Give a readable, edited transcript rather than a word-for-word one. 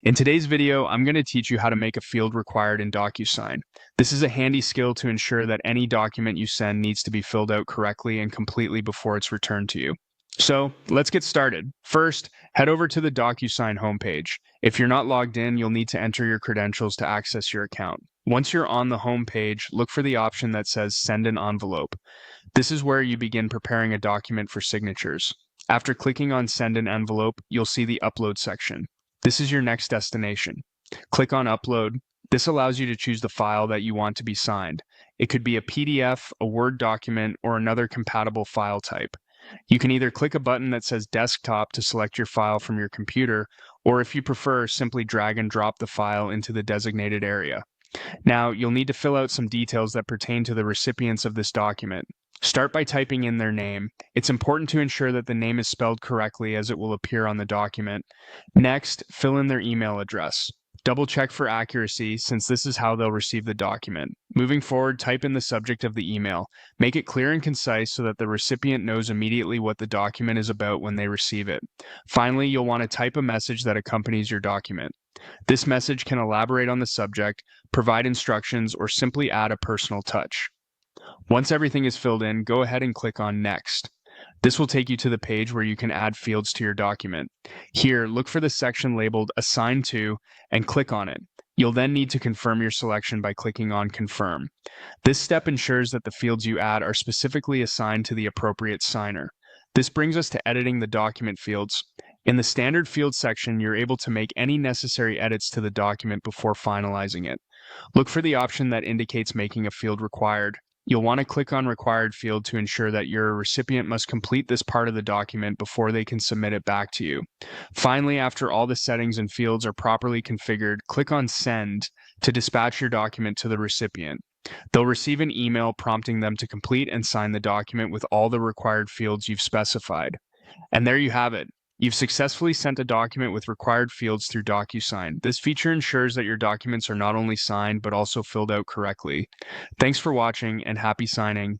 In today's video, I'm going to teach you how to make a field required in DocuSign. This is a handy skill to ensure that any document you send needs to be filled out correctly and completely before it's returned to you. So let's get started. First, head over to the DocuSign homepage. If you're not logged in, you'll need to enter your credentials to access your account. Once you're on the home page, look for the option that says Send an Envelope. This is where you begin preparing a document for signatures. After clicking on Send an Envelope, you'll see the Upload section. This is your next destination. Click on Upload. This allows you to choose the file that you want to be signed. It could be a PDF, a Word document, or another compatible file type. You can either click a button that says Desktop to select your file from your computer, or if you prefer, simply drag and drop the file into the designated area. Now, you'll need to fill out some details that pertain to the recipients of this document. Start by typing in their name. It's important to ensure that the name is spelled correctly as it will appear on the document. Next, fill in their email address. Double check for accuracy since this is how they'll receive the document. Moving forward, type in the subject of the email. Make it clear and concise so that the recipient knows immediately what the document is about when they receive it. Finally, you'll want to type a message that accompanies your document. This message can elaborate on the subject, provide instructions, or simply add a personal touch. Once everything is filled in, go ahead and click on Next. This will take you to the page where you can add fields to your document. Here, look for the section labeled Assign To and click on it. You'll then need to confirm your selection by clicking on Confirm. This step ensures that the fields you add are specifically assigned to the appropriate signer. This brings us to editing the document fields. In the Standard Fields section, you're able to make any necessary edits to the document before finalizing it. Look for the option that indicates making a field required. You'll want to click on Required Field to ensure that your recipient must complete this part of the document before they can submit it back to you. Finally, after all the settings and fields are properly configured, click on Send to dispatch your document to the recipient. They'll receive an email prompting them to complete and sign the document with all the required fields you've specified. And there you have it. You've successfully sent a document with required fields through DocuSign. This feature ensures that your documents are not only signed, but also filled out correctly. Thanks for watching and happy signing.